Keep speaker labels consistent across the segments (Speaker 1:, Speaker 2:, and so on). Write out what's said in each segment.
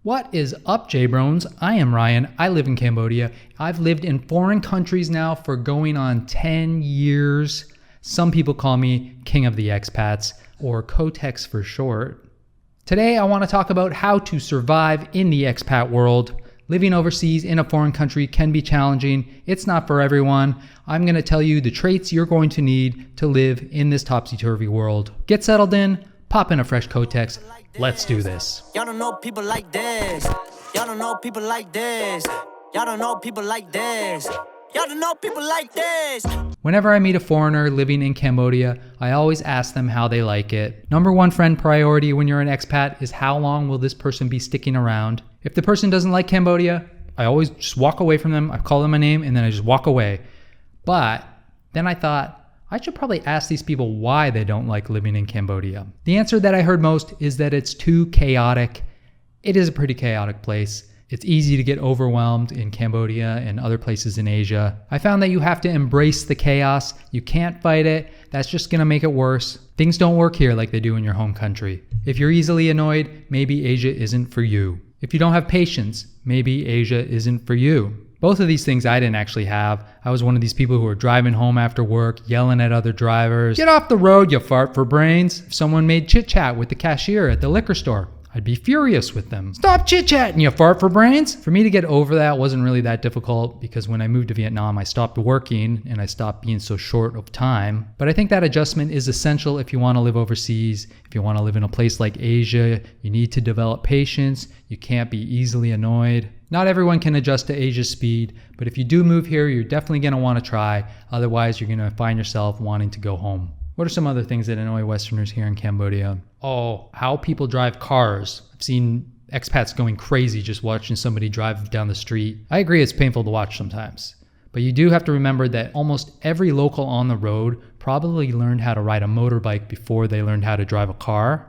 Speaker 1: What is up, J-Brones? I am Ryan. I live in Cambodia. I've lived in foreign countries now for going on 10 years. Some people call me King of the Expats, or Kotex for short. Today, I want to talk about how to survive in the expat world. Living overseas in a foreign country can be challenging. It's not for everyone. I'm going to tell you the traits you're going to need to live in this topsy-turvy world. Get settled in, pop in a fresh Kotex. Let's do this.
Speaker 2: Y'all don't know people like this. Y'all don't know people like this. Y'all don't know people like this. Y'all don't know people like this.
Speaker 1: Whenever I meet a foreigner living in Cambodia, I always ask them how they like it. Number one friend priority when you're an expat is how long will this person be sticking around. If the person doesn't like Cambodia, I always just walk away from them. I call them a name and then I just walk away. But then I thought, I should probably ask these people why they don't like living in Cambodia. The answer that I heard most is that it's too chaotic. It is a pretty chaotic place. It's easy to get overwhelmed in Cambodia and other places in Asia. I found that you have to embrace the chaos. You can't fight it. That's just gonna make it worse. Things don't work here like they do in your home country. If you're easily annoyed, maybe Asia isn't for you. If you don't have patience, maybe Asia isn't for you. Both of these things I didn't actually have. I was one of these people who were driving home after work, yelling at other drivers. Get off the road, you fart for brains. If someone made chit-chat with the cashier at the liquor store, I'd be furious with them. Stop chit-chatting, you fart for brains. For me to get over that wasn't really that difficult because when I moved to Vietnam, I stopped working and I stopped being so short of time. But I think that adjustment is essential if you want to live overseas. If you want to live in a place like Asia, you need to develop patience. You can't be easily annoyed. Not everyone can adjust to Asia's speed, but if you do move here, you're definitely going to want to try. Otherwise, you're going to find yourself wanting to go home. What are some other things that annoy Westerners here in Cambodia? Oh, how people drive cars. I've seen expats going crazy just watching somebody drive down the street. I agree it's painful to watch sometimes. But you do have to remember that almost every local on the road probably learned how to ride a motorbike before they learned how to drive a car.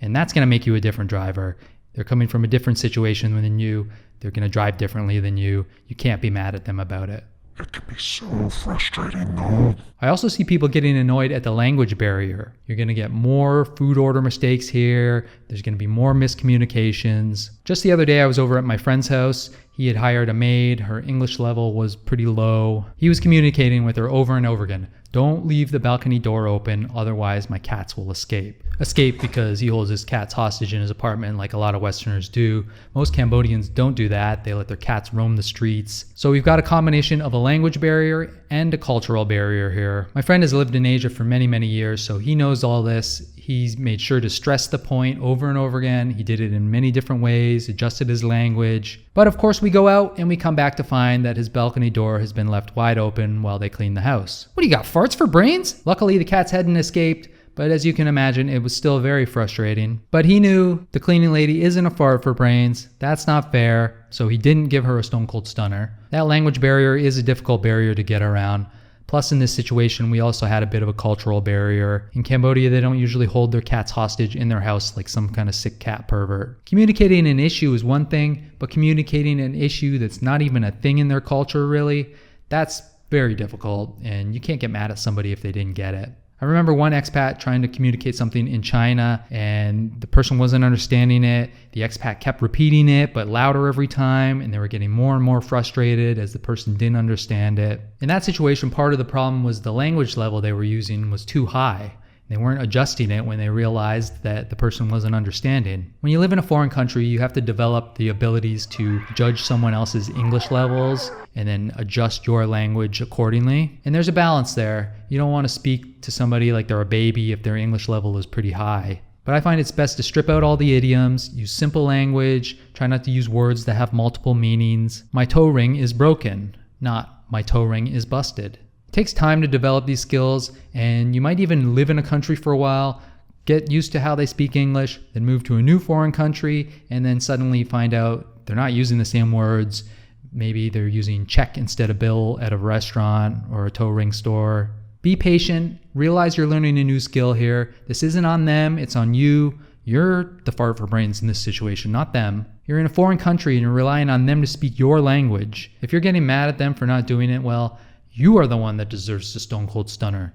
Speaker 1: And that's going to make you a different driver. They're coming from a different situation than you. They're going to drive differently than you. You can't be mad at them about it.
Speaker 3: It can be so frustrating though.
Speaker 1: I also see people getting annoyed at the language barrier. You're going to get more food order mistakes here. There's going to be more miscommunications. Just the other day I was over at my friend's house. He had hired a maid. Her English level was pretty low. He was communicating with her over and over again. Don't leave the balcony door open, otherwise my cats will escape. Escape because he holds his cats hostage in his apartment like a lot of Westerners do. Most Cambodians don't do that. They let their cats roam the streets. So we've got a combination of a language barrier and a cultural barrier here. My friend has lived in Asia for many, many years, so he knows all this. He's made sure to stress the point over and over again. He did it in many different ways, adjusted his language. But of course we go out and we come back to find that his balcony door has been left wide open while they clean the house. What do you got, farts for brains? Luckily the cats hadn't escaped, but as you can imagine, it was still very frustrating. But he knew the cleaning lady isn't a fart for brains. That's not fair, so he didn't give her a stone cold stunner. That language barrier is a difficult barrier to get around. Plus, in this situation, we also had a bit of a cultural barrier. In Cambodia, they don't usually hold their cats hostage in their house like some kind of sick cat pervert. Communicating an issue is one thing, but communicating an issue that's not even a thing in their culture, really, that's very difficult, and you can't get mad at somebody if they didn't get it. I remember one expat trying to communicate something in China and the person wasn't understanding it. The expat kept repeating it, but louder every time, and they were getting more and more frustrated as the person didn't understand it. In that situation, part of the problem was the language level they were using was too high. They weren't adjusting it when they realized that the person wasn't understanding. When you live in a foreign country, you have to develop the abilities to judge someone else's English levels and then adjust your language accordingly. And there's a balance there. You don't want to speak to somebody like they're a baby if their English level is pretty high. But I find it's best to strip out all the idioms, use simple language, try not to use words that have multiple meanings. My toe ring is broken, not my toe ring is busted. It takes time to develop these skills, and you might even live in a country for a while, get used to how they speak English, then move to a new foreign country, and then suddenly find out they're not using the same words. Maybe they're using check instead of bill at a restaurant or a toe ring store. Be patient. Realize you're learning a new skill here. This isn't on them, it's on you. You're the fart for brains in this situation, not them. You're in a foreign country and you're relying on them to speak your language. If you're getting mad at them for not doing it well, you are the one that deserves the stone cold stunner.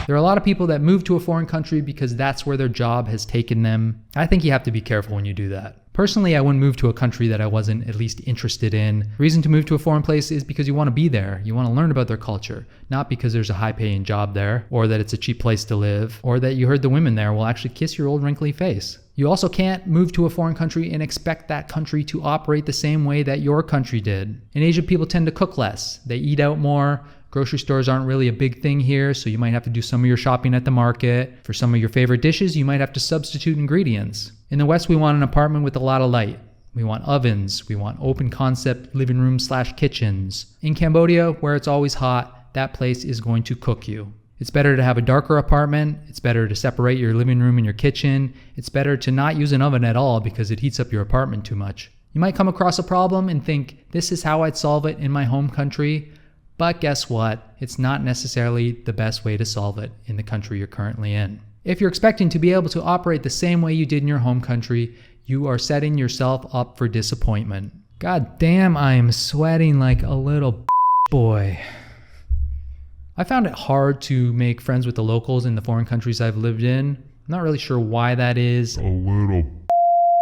Speaker 1: There are a lot of people that move to a foreign country because that's where their job has taken them. I think you have to be careful when you do that. Personally, I wouldn't move to a country that I wasn't at least interested in. The reason to move to a foreign place is because you want to be there. You want to learn about their culture, not because there's a high-paying job there, or that it's a cheap place to live, or that you heard the women there will actually kiss your old wrinkly face. You also can't move to a foreign country and expect that country to operate the same way that your country did. In Asia, people tend to cook less. They eat out more. Grocery stores aren't really a big thing here, so you might have to do some of your shopping at the market. For some of your favorite dishes, you might have to substitute ingredients. In the West, we want an apartment with a lot of light. We want ovens. We want open concept living rooms/kitchens. In Cambodia, where it's always hot, that place is going to cook you. It's better to have a darker apartment. It's better to separate your living room and your kitchen. It's better to not use an oven at all because it heats up your apartment too much. You might come across a problem and think, this is how I'd solve it in my home country. But guess what? It's not necessarily the best way to solve it in the country you're currently in. If you're expecting to be able to operate the same way you did in your home country, you are setting yourself up for disappointment. God damn, I am sweating like a little boy. I found it hard to make friends with the locals in the foreign countries I've lived in. I'm not really sure why that is.
Speaker 3: A little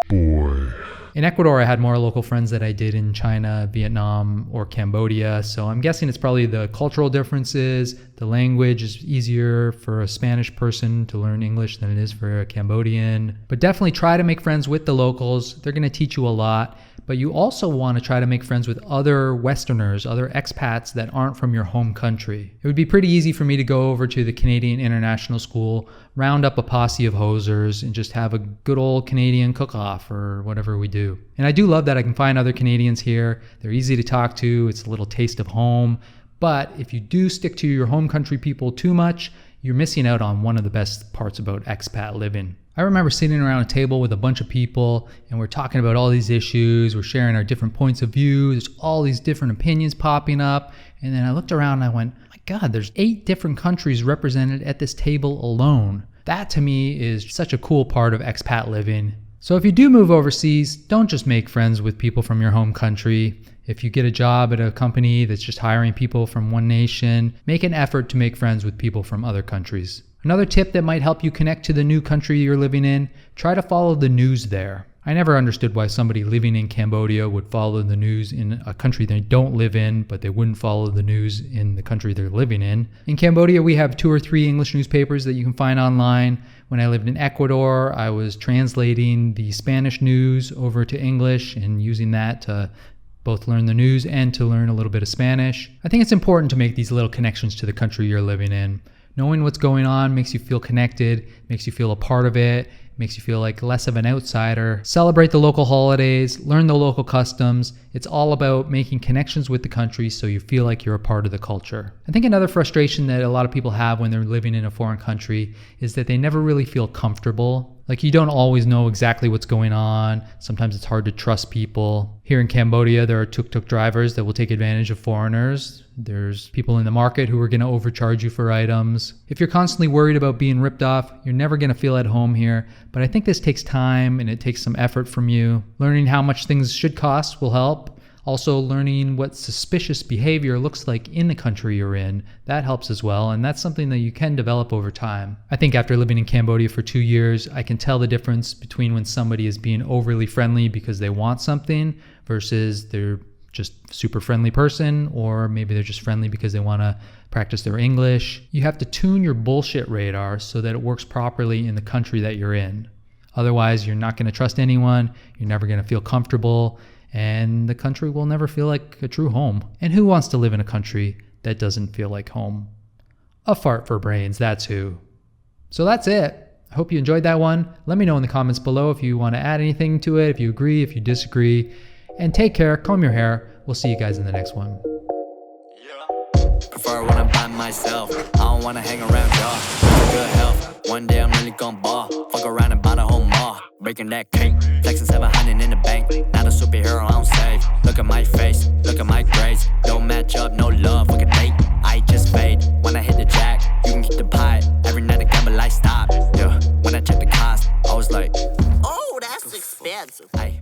Speaker 3: boy.
Speaker 1: In Ecuador, I had more local friends than I did in China, Vietnam, or Cambodia, so I'm guessing it's probably the cultural differences. The language is easier for a Spanish person to learn English than it is for a Cambodian. But definitely try to make friends with the locals. They're going to teach you a lot. But you also want to try to make friends with other Westerners, other expats that aren't from your home country. It would be pretty easy for me to go over to the Canadian International School, round up a posse of hosers, and just have a good old Canadian cook-off or whatever we do. And I do love that I can find other Canadians here. They're easy to talk to. It's a little taste of home. But if you do stick to your home country people too much, you're missing out on one of the best parts about expat living. I remember sitting around a table with a bunch of people and we're talking about all these issues. We're sharing our different points of view. There's all these different opinions popping up. And then I looked around and I went, my God, there's 8 different countries represented at this table alone. That to me is such a cool part of expat living. So if you do move overseas, don't just make friends with people from your home country. If you get a job at a company that's just hiring people from one nation, make an effort to make friends with people from other countries. Another tip that might help you connect to the new country you're living in, try to follow the news there. I never understood why somebody living in Cambodia would follow the news in a country they don't live in, but they wouldn't follow the news in the country they're living in. In Cambodia, we have 2 or 3 English newspapers that you can find online. When I lived in Ecuador, I was translating the Spanish news over to English and using that to both learn the news and to learn a little bit of Spanish. I think it's important to make these little connections to the country you're living in. Knowing what's going on makes you feel connected, makes you feel a part of it, makes you feel like less of an outsider. Celebrate the local holidays, learn the local customs. It's all about making connections with the country so you feel like you're a part of the culture. I think another frustration that a lot of people have when they're living in a foreign country is that they never really feel comfortable. Like you don't always know exactly what's going on. Sometimes it's hard to trust people. Here in Cambodia, there are tuk-tuk drivers that will take advantage of foreigners. There's people in the market who are going to overcharge you for items. If you're constantly worried about being ripped off, you're never going to feel at home here. But I think this takes time and it takes some effort from you. Learning how much things should cost will help. Also, learning what suspicious behavior looks like in the country you're in, that helps as well, and that's something that you can develop over time. I think after living in Cambodia for 2 years, I can tell the difference between when somebody is being overly friendly because they want something versus they're just super friendly person, or maybe they're just friendly because they want to practice their English. You have to tune your bullshit radar so that it works properly in the country that you're in. Otherwise, you're not going to trust anyone, you're never going to feel comfortable, and the country will never feel like a true home. And who wants to live in a country that doesn't feel like home? A fart for brains, that's who. So that's it. I hope you enjoyed that one. Let me know in the comments below if you want to add anything to it, if you agree, if you disagree. And take care, comb your hair. We'll see you guys in the next one.
Speaker 2: Prefer when I'm by myself. I don't wanna hang around y'all. Good health. One day I'm really gon' ball. Fuck around and buy the whole mall. Breaking that cake. Flexing 700 in the bank. Not a superhero, I don't save. Look at my face. Look at my grades. Don't match up, no